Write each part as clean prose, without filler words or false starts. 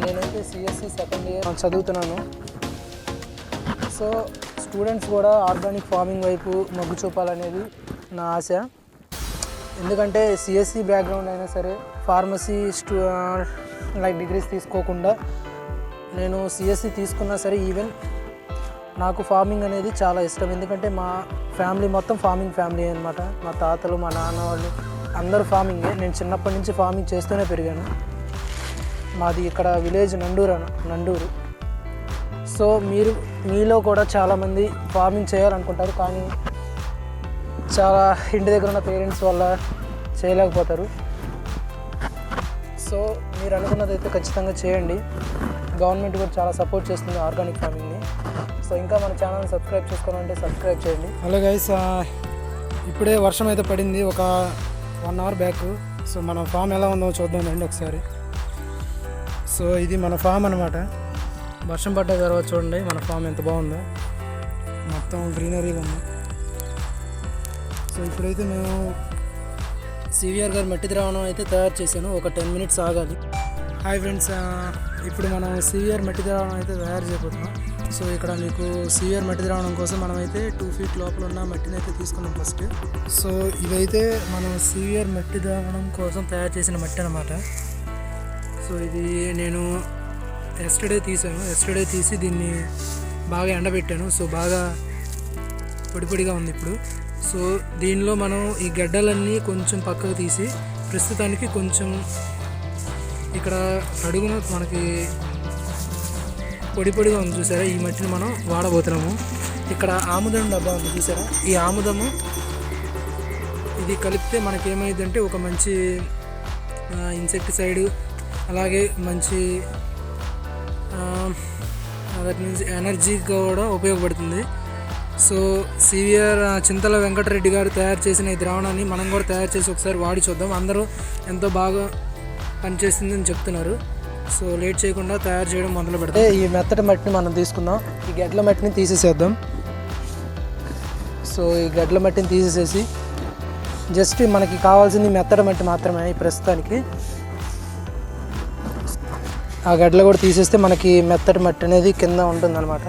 నేనైతే CSC second year చదువుతున్నాను. So students కూడా ఆర్గానిక్ ఫార్మింగ్ వైపు మొగ్గు చూపాలనేది నా ఆశ. ఎందుకంటే సిఎస్సి బ్యాక్గ్రౌండ్ అయినా సరే ఫార్మసీ లైక్ డిగ్రీస్ తీసుకోకుండా నేను సిఎస్సి తీసుకున్నా సరే ఈవెన్ నాకు ఫార్మింగ్ అనేది చాలా ఇష్టం. ఎందుకంటే మా ఫ్యామిలీ మొత్తం ఫార్మింగ్ ఫ్యామిలీ అనమాట. మా తాతలు, మా నాన్న వాళ్ళు అందరూ ఫార్మింగే. నేను చిన్నప్పటి నుంచి ఫార్మింగ్ చేస్తూనే పెరిగాను. మాది ఇక్కడ విలేజ్ నండూరు. సో మీలో కూడా చాలామంది ఫార్మింగ్ చేయాలనుకుంటారు, కానీ చాలా ఇంటి దగ్గర ఉన్న పేరెంట్స్ వల్ల చేయలేకపోతారు. సో మీరు అనుకున్నది అయితే ఖచ్చితంగా చేయండి. గవర్నమెంట్ కూడా చాలా సపోర్ట్ చేస్తుంది ఆర్గానిక్ ఫార్మింగ్ని. సో ఇంకా మన ఛానల్ని సబ్స్క్రైబ్ చేసుకోవాలంటే సబ్స్క్రైబ్ చేయండి. హలో గైస్, ఇప్పుడే వర్షం అయితే పడింది ఒక 1 అవర్ బ్యాక్. సో మన ఫామ్ ఎలా ఉందో చూద్దామండి ఒకసారి. సో ఇది మన ఫామ్ అనమాట. వర్షం పడ్డ తర్వాత చూడండి మన ఫామ్ ఎంత బాగుందో, మొత్తం గ్రీనరీగా ఉంది. సో ఇప్పుడైతే మేము సివిఆర్ గారి మట్టి ద్రావణం అయితే తయారు చేశాను. ఒక 10 మినిట్స్ ఆగాలి. హాయ్ ఫ్రెండ్స్, ఇప్పుడు మనం సివిఆర్ మట్టి ద్రావణం అయితే తయారు చేయబోతున్నాం. సో ఇక్కడ మీకు సివిఆర్ మట్టి ద్రావణం కోసం మనమైతే 2 ఫీట్ లోపల ఉన్న మట్టిని అయితే తీసుకున్నాం ఫస్ట్. సో ఇదైతే మనం సివిఆర్ మట్టి ద్రావణం కోసం తయారు చేసిన మట్టి అనమాట. సో ఇది నేను ఎస్టర్డే తీసి దీన్ని బాగా ఎండబెట్టాను. సో బాగా పొడిగా ఉంది ఇప్పుడు. సో దీనిలో మనం ఈ గడ్డలన్నీ కొంచెం పక్కకు తీసి ప్రస్తుతానికి కొంచెం ఇక్కడ అడుగున మనకి పొడిగా ఉంది చూసారా, ఈ మట్టిని మనం వాడబోతున్నాము. ఇక్కడ ఆముదం డబ్బా ఉంది చూసారా, ఈ ఆముదము ఇది కలిపితే మనకేమైందంటే ఒక మంచి ఇన్సెక్టిసైడ్, అలాగే మంచి దట్ మీన్స్ ఎనర్జీగా కూడా ఉపయోగపడుతుంది. సో సివిఆర్ చింతల వెంకటరెడ్డి గారు తయారు చేసిన ఈ ద్రావణాన్ని మనం కూడా తయారు చేసి ఒకసారి వాడి చూద్దాం. అందరూ ఎంతో బాగా పనిచేస్తుందని చెప్తున్నారు. సో లేట్ చేయకుండా తయారు చేయడం మొదలు పెడితే ఈ మెత్తటి మట్టిని మనం తీసుకుందాం. ఈ గడ్ల మట్టిని తీసేసేద్దాం. సో ఈ గడ్ల మట్టిని తీసేసేసి జస్ట్ మనకి కావాల్సింది మెత్తటి మట్టి మాత్రమే ఈ ప్రస్తుతానికి. ఆ గడ్డలు కూడా తీసేస్తే మనకి మెత్తటి మట్టి అనేది కింద ఉంటుంది అనమాట.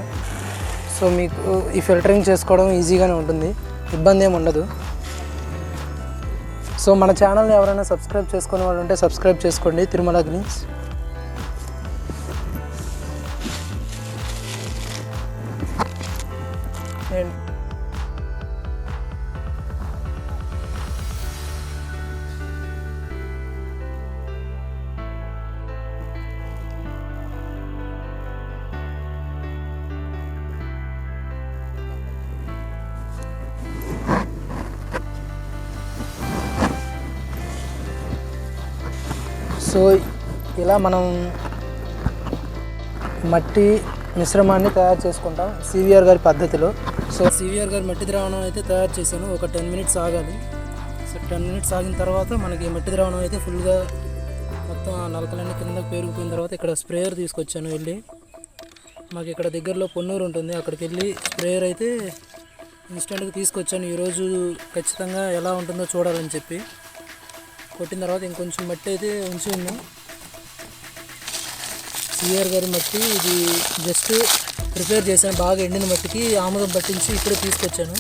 సో మీకు ఈ ఫిల్టరింగ్ చేసుకోవడం ఈజీగానే ఉంటుంది, ఇబ్బంది ఏమి ఉండదు. సో మన ఛానల్ని ఎవరైనా సబ్స్క్రైబ్ చేసుకునే వాళ్ళు ఉంటే సబ్స్క్రైబ్ చేసుకోండి, తిరుమల గ్రీన్స్. సో ఇలా మనం మట్టి మిశ్రమాన్ని తయారు చేసుకుంటాం సివిఆర్ గారి పద్ధతిలో. సో సివిఆర్ గారి మట్టి ద్రావణం అయితే తయారు చేశాను. ఒక 10 మినిట్స్ ఆగాలి. సో 10 మినిట్స్ ఆగిన తర్వాత మనకి మట్టి ద్రావణం అయితే ఫుల్గా మొత్తం ఆ నలకలన్నీ కిందకి పేరుకుపోయిన తర్వాత ఇక్కడ స్ప్రేయర్ తీసుకొచ్చాను వెళ్ళి. మాకు ఇక్కడ దగ్గరలో పొన్నూరు ఉంటుంది, అక్కడికి వెళ్ళి స్ప్రేయర్ అయితే ఇన్స్టెంట్గా తీసుకొచ్చాను. ఈరోజు ఖచ్చితంగా ఎలా ఉంటుందో చూడాలని చెప్పి కొట్టిన తర్వాత ఇంకొంచెం మట్టి అయితే ఉంచి ఉన్నాం. సివిఆర్ గారి మట్టి ఇది జస్ట్ ప్రిపేర్ చేశాను. బాగా ఎండిన మట్టికి ఆముదం పట్టించి ఇప్పుడే తీసుకొచ్చాను.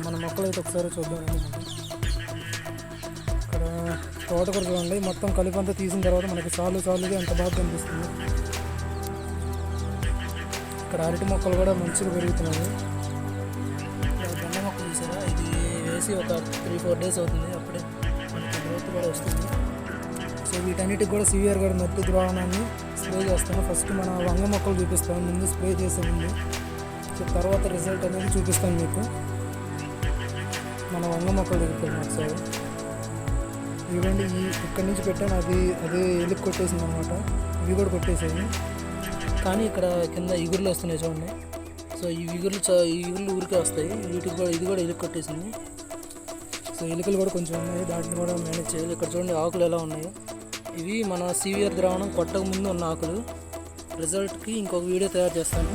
మన మొక్కలు అయితే ఒకసారి చూద్దాం. ఇక్కడ తోటకూర చూడండి, మొత్తం కలిపంతా తీసిన తర్వాత మనకి సాలుగా ఎంత బాగా కనిపిస్తుంది. ఇక్కడ అరటి మొక్కలు కూడా మంచిగా పెరుగుతున్నాయి. గండ మొక్కలు చూసారా, ఇది వేసి ఒక 3-4 డేస్ అవుతుంది, అప్పుడే మనకి గ్రోత్ కూడా వస్తుంది. సో వీటన్నిటికి కూడా సివిఆర్ గారి మట్టి ద్రావణాన్ని స్ప్రే చేస్తాను. ఫస్ట్ మన వంగ మొక్కలు చూపిస్తాను, ముందు స్ప్రే చేసే ముందు. సో తర్వాత రిజల్ట్ అనేది చూపిస్తాను మీకు. మన వంగ మొక్కలు దిగుతాను ఒకసారి. ఇవ్వండి, ఇక్కడి నుంచి పెట్టాను, అదే ఎలుగు కొట్టేసింది అనమాట. ఇవి కూడా కొట్టేసాయి, కానీ ఇక్కడ కింద ఇగుర్లు వస్తున్నాయి చూడండి. సో ఈ ఇగుర్లు ఊరికే వస్తాయి, వీటికి కూడా ఇది కూడా ఎలుగు కొట్టేసింది. సో ఎలుకలు కూడా కొంచెం ఉన్నాయి, దాటిని కూడా మేనేజ్ చేయాలి. ఇక్కడ చూడండి ఆకులు ఎలా ఉన్నాయో. ఇవి మన సివిఆర్ ద్రావణం కొట్టక ముందు ఉన్న ఆకులు. రిజల్ట్కి ఇంకొక వీడియో తయారు చేస్తాను.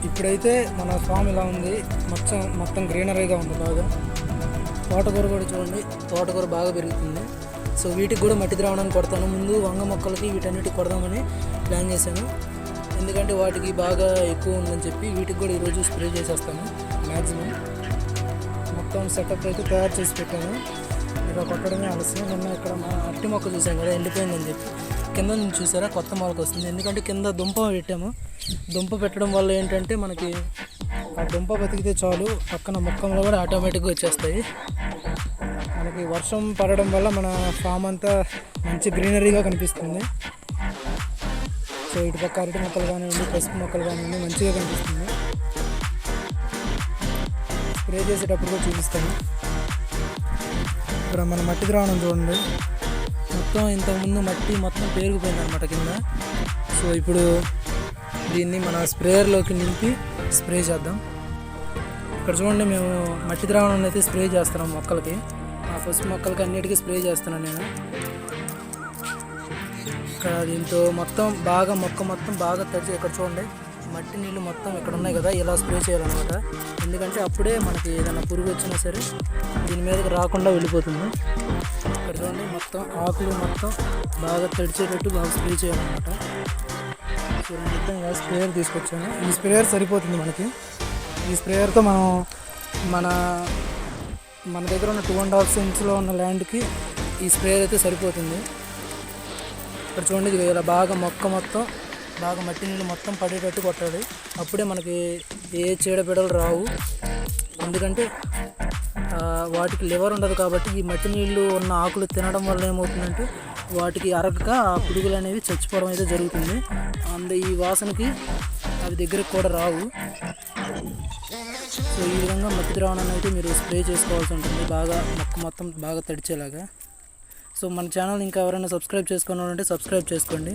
ఇప్పుడైతే మన ఫామ్ ఇలా ఉంది, మొత్తం గ్రీనరీగా ఉంది బాగా. తోటకూర కూడా చూడండి, తోటకూర బాగా పెరుగుతుంది. సో వీటికి కూడా మట్టి ద్రావణాన్ని కొడతాను. ముందు వంగ మొక్కలకి వీటన్నిటికి కొడదామని ప్లాన్ చేశాను, ఎందుకంటే వాటికి బాగా ఎక్కువ ఉందని చెప్పి వీటికి కూడా ఈరోజు స్ప్రే చేసేస్తాను. మ్యాక్సిమం మొత్తం సెటప్ అయితే తయారు చేసి పెట్టాను, ఇక కొట్టడమే ఆలస్యం. నిన్న ఇక్కడ మా అట్టి మొక్క చూసాం కదా, ఎండిపోయిందని చెప్పి కింద నుంచి చూసారా కొత్త మొలక వస్తుంది. ఎందుకంటే కింద దుంప పెట్టాము, దుంప పెట్టడం వల్ల ఏంటంటే మనకి ఆ దుంప బతికితే చాలు, పక్కన మొక్కలు కూడా ఆటోమేటిక్గా వచ్చేస్తాయి. మనకి వర్షం పడడం వల్ల మన ఫామ్ అంతా మంచి గ్రీనరీగా కనిపిస్తుంది. సో ఇటు పక్క అరటి మొక్కలు కానివ్వండి, పసుపు మొక్కలు కానివ్వండి మంచిగా కనిపిస్తుంది. స్ప్రే చేసేటప్పుడు కూడా చూపిస్తాను. ఇక్కడ మన మట్టి ద్రావణం చూడండి, మొత్తం ఇంతకుముందు మట్టి మొత్తం పేరుకుపోయింది అనమాట కింద. సో ఇప్పుడు దీన్ని మన స్ప్రేయర్లోకి నింపి స్ప్రే చేద్దాం. ఇక్కడ చూడండి, మేము మట్టి ద్రావణాన్ని అయితే స్ప్రే చేస్తున్నాం మొక్కలకి, ఆ పసుపు మొక్కలకి అన్నిటికీ స్ప్రే చేస్తున్నాను నేను. ఇక్కడ దీంతో మొత్తం బాగా మొక్క మొత్తం బాగా తడిచి, ఇక్కడ చూడండి మట్టి నీళ్ళు మొత్తం ఇక్కడ ఉన్నాయి కదా, ఇలా స్ప్రే చేయాలన్నమాట. ఎందుకంటే అప్పుడే మనకి ఏదైనా పురుగు వచ్చినా సరే దీని మీదకి రాకుండా వెళ్ళిపోతుంది. ఇక్కడ చూడండి మొత్తం ఆకులు మొత్తం బాగా తడిచేటట్టు బాగా స్ప్రే చేయాలన్నమాట. సో నేను స్ప్రేయర్ తీసుకొచ్చాను, ఈ స్ప్రేయర్ సరిపోతుంది మనకి. ఈ స్ప్రేయర్తో మనం మన దగ్గర ఉన్న 2.5 సెంట్స్లో ఉన్న ల్యాండ్కి ఈ స్ప్రేయర్ అయితే సరిపోతుంది. ఇక్కడ చూడండి, ఇది ఇలా బాగా మొక్క మొత్తం బాగా మట్టి నీళ్ళు మొత్తం పడేటట్టు కొట్టాలి, అప్పుడే మనకి ఏ చీడపీడలు రావు. ఎందుకంటే వాటికి లివర్ ఉండదు కాబట్టి ఈ మట్టి నీళ్ళు ఉన్న ఆకులు తినడం వల్ల ఏమవుతుందంటే వాటికి అరగక ఆ పురుగులు అనేవి చచ్చిపోవడం అయితే జరుగుతుంది. ఈ వాసనకి అవి దగ్గరికి కూడా రావు. సో ఈ విధంగా మట్టి ద్రావణాన్ని అయితే మీరు స్ప్రే చేసుకోవాల్సి ఉంటుంది, బాగా మొక్క మొత్తం బాగా తడిచేలాగా. సో మన ఛానల్ ఇంకా ఎవరైనా సబ్స్క్రైబ్ చేసుకోవాలంటే సబ్స్క్రైబ్ చేసుకోండి.